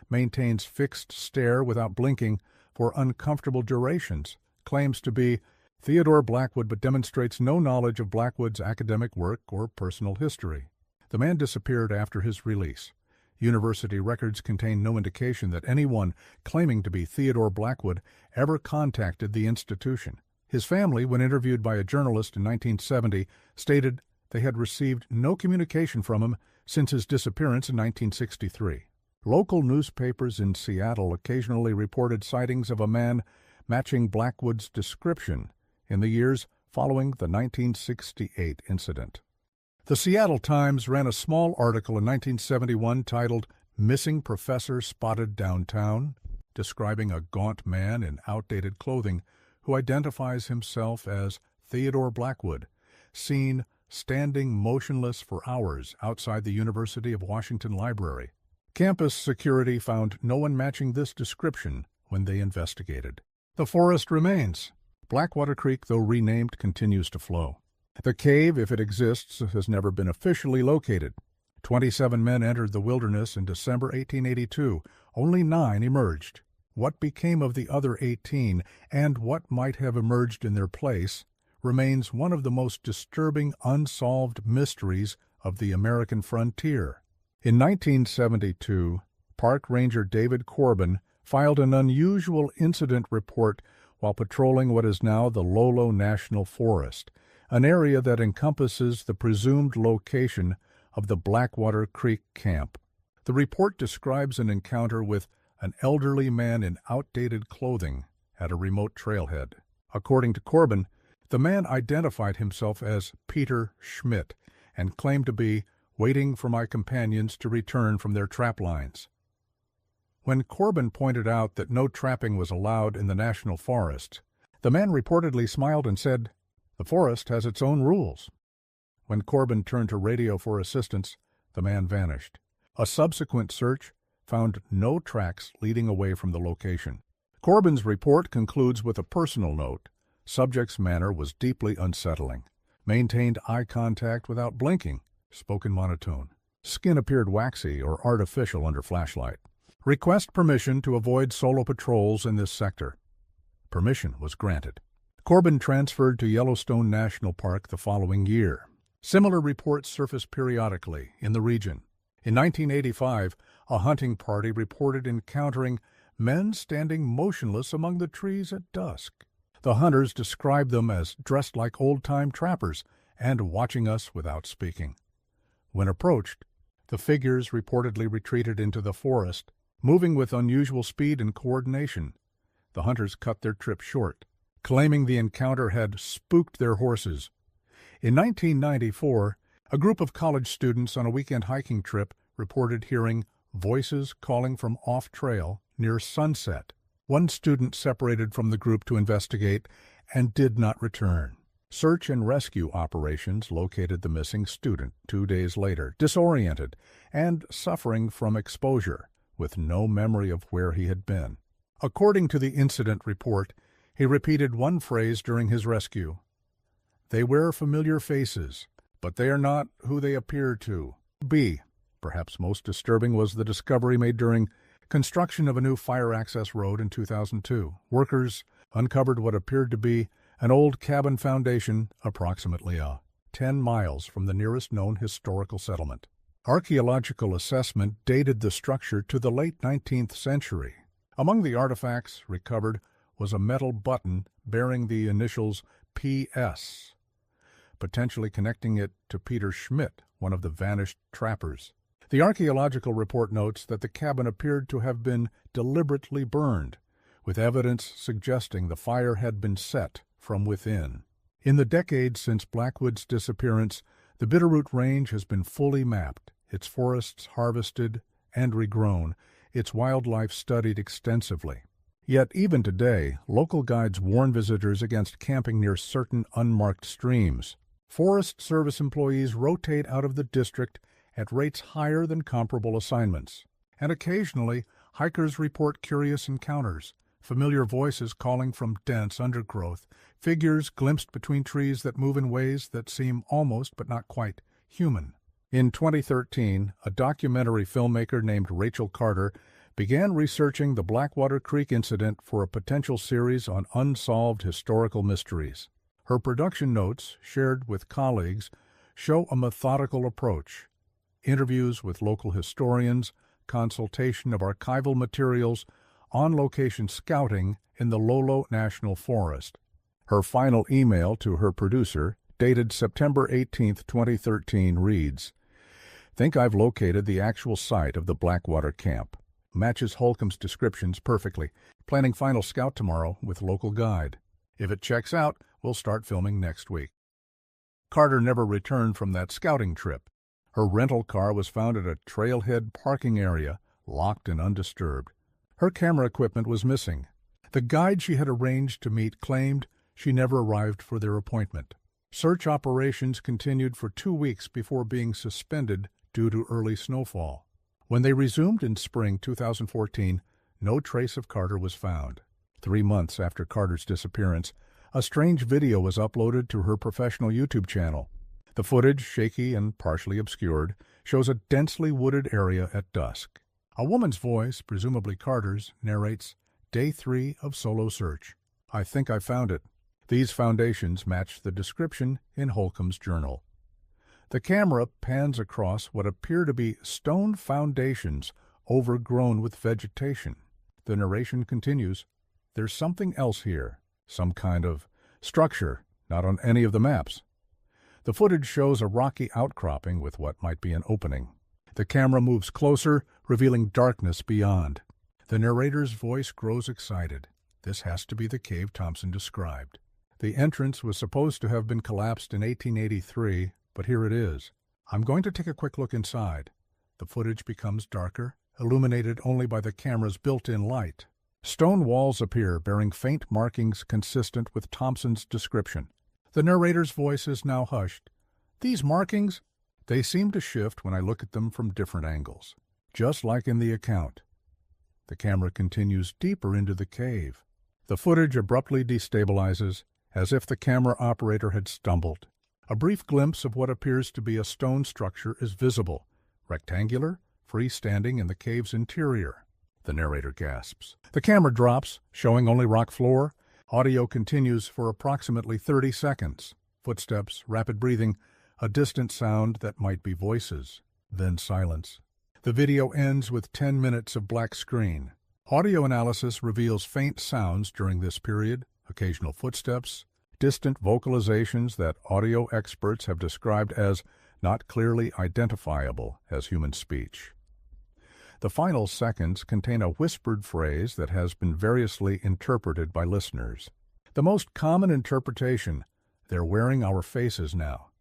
maintains fixed stare without blinking for uncomfortable durations, claims to be Theodore Blackwood but demonstrates no knowledge of Blackwood's academic work or personal history. The man disappeared after his release. University records contain no indication that anyone claiming to be Theodore Blackwood ever contacted the institution. His family, when interviewed by a journalist in 1970, stated they had received no communication from him since his disappearance in 1963. Local newspapers in Seattle occasionally reported sightings of a man matching Blackwood's description in the years following the 1968 incident. The Seattle Times ran a small article in 1971 titled Missing Professor Spotted Downtown, describing a gaunt man in outdated clothing who identifies himself as Theodore Blackwood, seen standing motionless for hours outside the University of Washington Library. Campus security found no one matching this description when they investigated. The forest remains, Blackwater Creek, though renamed, continues to flow. The cave, if it exists, has never been officially located. 27 men entered the wilderness in December 1882. Only 9 emerged. What became of the other 18, and what might have emerged in their place, remains one of the most disturbing unsolved mysteries of the American frontier. In 1972, Park Ranger David Corbin filed an unusual incident report while patrolling what is now the Lolo National Forest, an area that encompasses the presumed location of the Blackwater Creek Camp. The report describes an encounter with an elderly man in outdated clothing at a remote trailhead. According to Corbin, the man identified himself as Peter Schmidt and claimed to be waiting for my companions to return from their trap lines. When Corbin pointed out that no trapping was allowed in the national forest, the man reportedly smiled and said, "The forest has its own rules." When Corbin turned to radio for assistance, the man vanished. A subsequent search found no tracks leading away from the location. Corbin's report concludes with a personal note. Subject's manner was deeply unsettling. Maintained eye contact without blinking. Spoke in monotone. Skin appeared waxy or artificial under flashlight. Request permission to avoid solo patrols in this sector. Permission was granted. Corbin transferred to Yellowstone National Park the following year. Similar reports surfaced periodically in the region. In 1985, a hunting party reported encountering men standing motionless among the trees at dusk. The hunters described them as dressed like old-time trappers and watching us without speaking. When approached, the figures reportedly retreated into the forest, moving with unusual speed and coordination. The hunters cut their trip short, claiming the encounter had spooked their horses. In 1994, a group of college students on a weekend hiking trip reported hearing voices calling from off-trail near sunset. One student separated from the group to investigate and did not return. Search and rescue operations located the missing student 2 days later, disoriented and suffering from exposure, with no memory of where he had been. According to the incident report, he repeated one phrase during his rescue. "They wear familiar faces, but they are not who they appear to be." Perhaps most disturbing was the discovery made during construction of a new fire access road in 2002. Workers uncovered what appeared to be an old cabin foundation approximately 10 miles from the nearest known historical settlement. Archaeological assessment dated the structure to the late 19th century. Among the artifacts recovered was a metal button bearing the initials P.S., potentially connecting it to Peter Schmidt, one of the vanished trappers. The archaeological report notes that the cabin appeared to have been deliberately burned, with evidence suggesting the fire had been set from within. In the decades since Blackwood's disappearance, the Bitterroot Range has been fully mapped, its forests harvested and regrown, its wildlife studied extensively. Yet even today, local guides warn visitors against camping near certain unmarked streams. Forest Service employees rotate out of the district at rates higher than comparable assignments. And occasionally, hikers report curious encounters, familiar voices calling from dense undergrowth, figures glimpsed between trees that move in ways that seem almost, but not quite, human. In 2013, a documentary filmmaker named Rachel Carter began researching the Blackwater Creek incident for a potential series on unsolved historical mysteries. Her production notes, shared with colleagues, show a methodical approach: interviews with local historians, consultation of archival materials, on-location scouting in the Lolo National Forest. Her final email to her producer, dated September 18, 2013, reads, "Think I've located the actual site of the Blackwater camp. Matches Holcomb's descriptions perfectly. Planning final scout tomorrow with local guide. If it checks out, we'll start filming next week." Carter never returned from that scouting trip. Her rental car was found at a trailhead parking area, locked and undisturbed. Her camera equipment was missing. The guide she had arranged to meet claimed she never arrived for their appointment. Search operations continued for 2 weeks before being suspended due to early snowfall. When they resumed in spring 2014, no trace of Carter was found. 3 months after Carter's disappearance, A strange video was uploaded to her professional YouTube channel. The footage, shaky and partially obscured, shows a densely wooded area at dusk. A woman's voice, presumably Carter's, narrates, "Day 3 of solo search. I think I found it." These foundations match the description in Holcomb's journal. The camera pans across what appear to be stone foundations overgrown with vegetation. The narration continues, "There's something else here, some kind of structure, not on any of the maps." The footage shows a rocky outcropping with what might be an opening. The camera moves closer, revealing darkness beyond. The narrator's voice grows excited. This has to be the cave Thompson described. The entrance was supposed to have been collapsed in 1883, but here it is. I'm going to take a quick look inside. The footage becomes darker, illuminated only by the camera's built-in light. Stone walls appear, bearing faint markings consistent with Thompson's description. The narrator's voice is now hushed. "These markings, they seem to shift when I look at them from different angles, just like in the account." The camera continues deeper into the cave. The footage abruptly destabilizes, as if the camera operator had stumbled. A brief glimpse of what appears to be a stone structure is visible, rectangular, freestanding in the cave's interior. The narrator gasps. The camera drops, showing only rock floor. Audio continues for approximately 30 seconds. Footsteps, rapid breathing, a distant sound that might be voices, then silence. The video ends with 10 minutes of black screen. Audio analysis reveals faint sounds during this period, occasional footsteps, distant vocalizations that audio experts have described as not clearly identifiable as human speech. The final seconds contain a whispered phrase that has been variously interpreted by listeners. The most common interpretation, "They're wearing our faces now."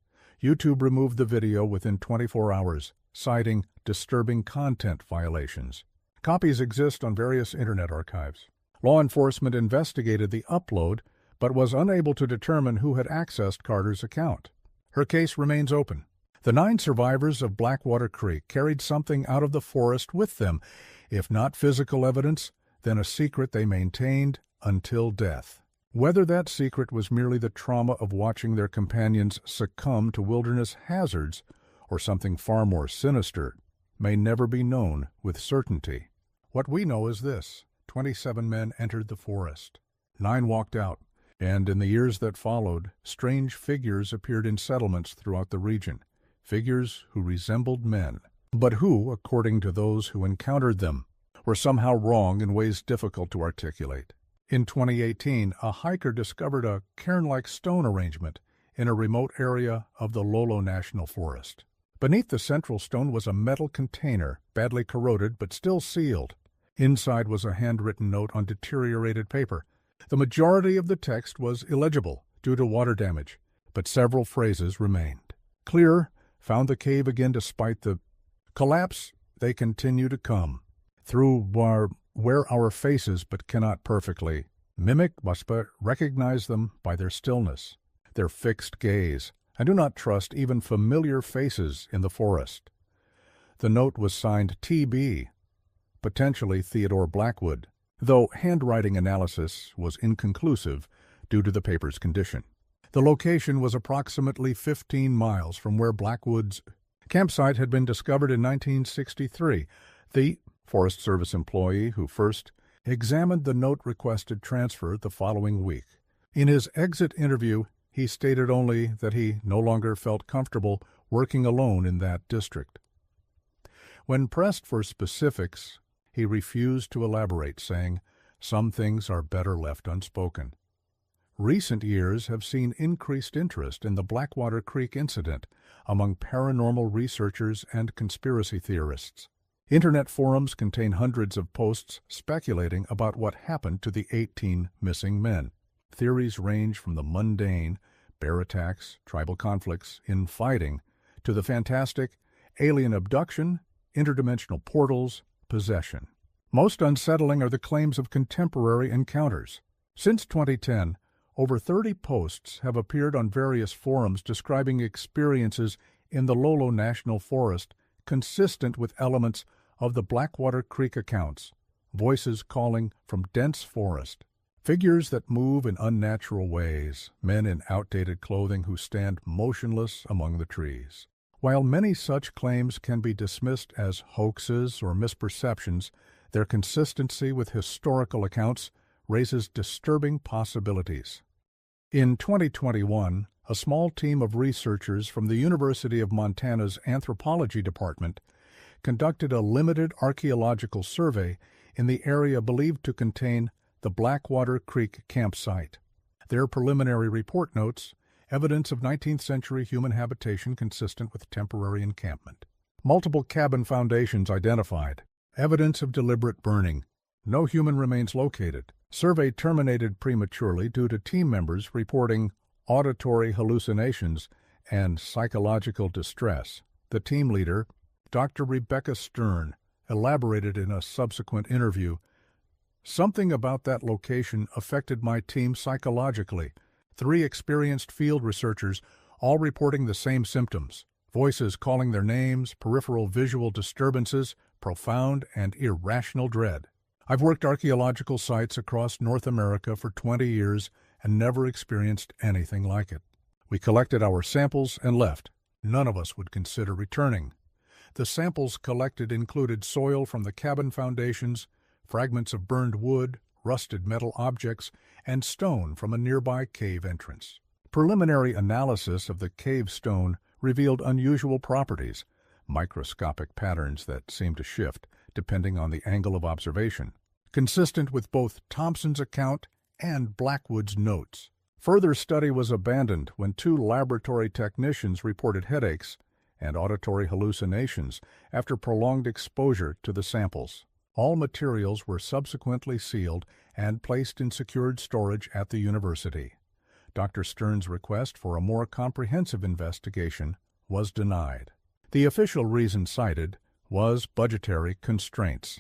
YouTube removed the video within 24 hours, citing disturbing content violations. Copies exist on various internet archives. Law enforcement investigated the upload, but was unable to determine who had accessed Carter's account. Her case remains open. The 9 survivors of Blackwater Creek carried something out of the forest with them, if not physical evidence, then a secret they maintained until death. Whether that secret was merely the trauma of watching their companions succumb to wilderness hazards, or something far more sinister, may never be known with certainty. What we know is this: 27 men entered the forest. 9 walked out, and in the years that followed, strange figures appeared in settlements throughout the region. Figures who resembled men, but who, according to those who encountered them, were somehow wrong in ways difficult to articulate. In 2018, a hiker discovered a cairn-like stone arrangement in a remote area of the Lolo National Forest. Beneath the central stone was a metal container, badly corroded but still sealed. Inside was a handwritten note on deteriorated paper. The majority of the text was illegible due to water damage, but several phrases remained. Clear found the cave again despite the collapse. They continue to come. Through wear our faces but cannot perfectly mimic, must but recognize them by their stillness, their fixed gaze. I do not trust even familiar faces in the forest. The note was signed T.B., potentially Theodore Blackwood, though handwriting analysis was inconclusive due to the paper's condition. The location was approximately 15 miles from where Blackwood's campsite had been discovered in 1963. The Forest Service employee who first examined the note requested transfer the following week. In his exit interview, he stated only that he no longer felt comfortable working alone in that district. When pressed for specifics, he refused to elaborate, saying, "Some things are better left unspoken." Recent years have seen increased interest in the Blackwater Creek incident among paranormal researchers and conspiracy theorists. Internet forums contain hundreds of posts speculating about what happened to the 18 missing men. Theories range from the mundane, bear attacks, tribal conflicts, infighting, to the fantastic, alien abduction, interdimensional portals, possession. Most unsettling are the claims of contemporary encounters. Since 2010, over 30 posts have appeared on various forums describing experiences in the Lolo National Forest consistent with elements of the Blackwater Creek accounts, voices calling from dense forest, Figures that move in unnatural ways, men in outdated clothing who stand motionless among the trees. While many such claims can be dismissed as hoaxes or misperceptions, their consistency with historical accounts raises disturbing possibilities. In 2021, a small team of researchers from the University of Montana's Anthropology Department conducted a limited archaeological survey in the area believed to contain the Blackwater Creek campsite. Their preliminary report notes evidence of 19th century human habitation consistent with temporary encampment. Multiple cabin foundations identified. Evidence of deliberate burning. No human remains located. Survey terminated prematurely due to team members reporting auditory hallucinations and psychological distress. The team leader, Dr. Rebecca Stern, elaborated in a subsequent interview, "Something about that location affected my team psychologically. 3 experienced field researchers, all reporting the same symptoms. Voices calling their names, peripheral visual disturbances, profound and irrational dread. I've worked archaeological sites across North America for 20 years and never experienced anything like it. We collected our samples and left. None of us would consider returning. The samples collected included soil from the cabin foundations, fragments of burned wood, rusted metal objects, and stone from a nearby cave entrance. Preliminary analysis of the cave stone revealed unusual properties, microscopic patterns that seemed to shift depending on the angle of observation, consistent with both Thompson's account and Blackwood's notes. Further study was abandoned when 2 laboratory technicians reported headaches and auditory hallucinations after prolonged exposure to the samples. All materials were subsequently sealed and placed in secured storage at the university. Dr. Stern's request for a more comprehensive investigation was denied. The official reason cited was budgetary constraints.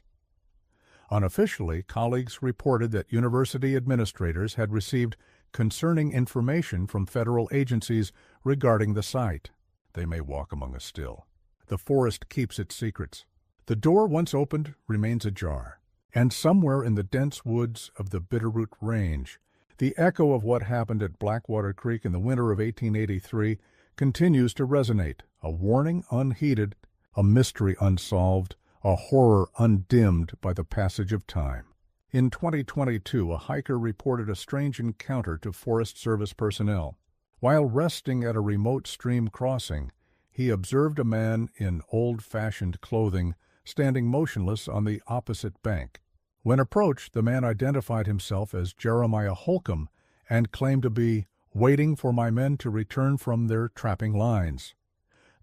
Unofficially, colleagues reported that university administrators had received concerning information from federal agencies regarding the site. They may walk among us still. The forest keeps its secrets. The door once opened remains ajar, and somewhere in the dense woods of the Bitterroot Range, the echo of what happened at Blackwater Creek in the winter of 1883 continues to resonate, a warning unheeded, a mystery unsolved, a horror undimmed by the passage of time. In 2022, a hiker reported a strange encounter to Forest Service personnel. While resting at a remote stream crossing, he observed a man in old-fashioned clothing standing motionless on the opposite bank. When approached, the man identified himself as Jeremiah Holcomb and claimed to be waiting for my men to return from their trapping lines.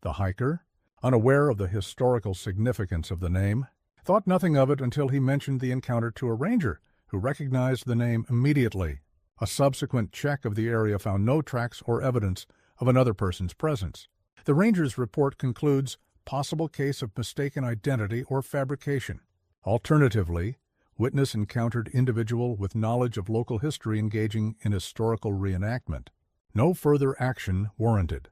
The hiker, unaware of the historical significance of the name, thought nothing of it until he mentioned the encounter to a ranger, who recognized the name immediately. A subsequent check of the area found no tracks or evidence of another person's presence. The ranger's report concludes possible case of mistaken identity or fabrication. Alternatively, witness encountered individual with knowledge of local history engaging in historical reenactment. No further action warranted.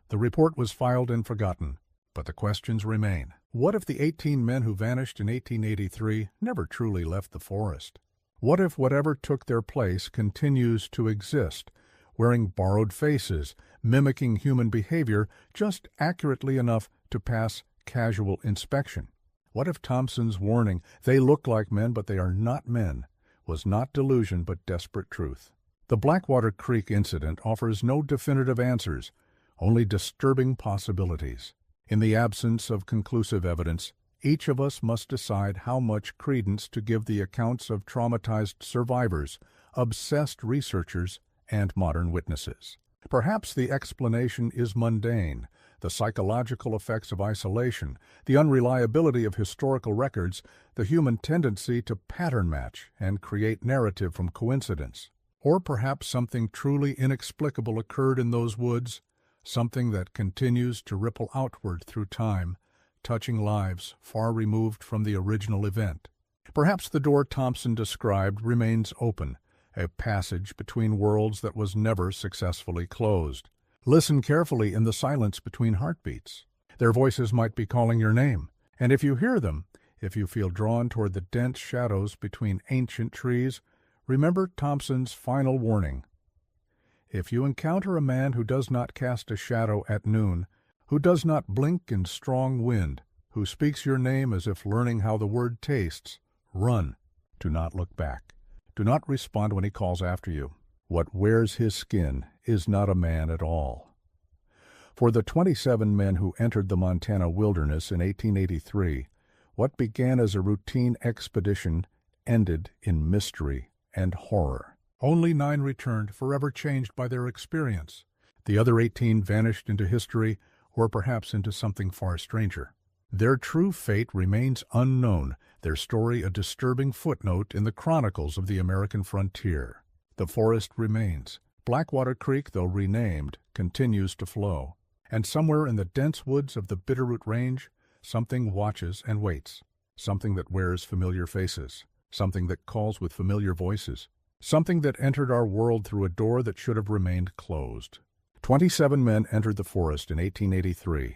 The report was filed and forgotten, but the questions remain. What if the 18 men who vanished in 1883 never truly left the forest? What if whatever took their place continues to exist, wearing borrowed faces, mimicking human behavior just accurately enough to pass casual inspection? What if Thompson's warning, "They look like men, but they are not men," was not delusion but desperate truth? The Blackwater Creek incident offers no definitive answers, only disturbing possibilities. In the absence of conclusive evidence, each of us must decide how much credence to give the accounts of traumatized survivors, obsessed researchers, and modern witnesses. Perhaps the explanation is mundane: the psychological effects of isolation, the unreliability of historical records, the human tendency to pattern match and create narrative from coincidence. Or perhaps something truly inexplicable occurred in those woods, something that continues to ripple outward through time, touching lives far removed from the original event. Perhaps the door Thompson described remains open, a passage between worlds that was never successfully closed. Listen carefully in the silence between heartbeats. Their voices might be calling your name, and if you hear them, if you feel drawn toward the dense shadows between ancient trees, Remember Thompson's final warning. If you encounter a man who does not cast a shadow at noon, who does not blink in strong wind, who speaks your name as if learning how the word tastes, run. Do not look back. Do not respond when he calls after you. What wears his skin is not a man at all. For the 27 men who entered the Montana wilderness in 1883, what began as a routine expedition ended in mystery and horror. Only 9 returned, forever changed by their experience. The other 18 vanished into history, or perhaps into something far stranger. Their true fate remains unknown, their story a disturbing footnote in the chronicles of the American frontier. The forest remains. Blackwater Creek, though renamed, continues to flow. And somewhere in the dense woods of the Bitterroot Range, something watches and waits. Something that wears familiar faces. Something that calls with familiar voices. Something that entered our world through a door that should have remained closed. 27 men entered the forest in 1883.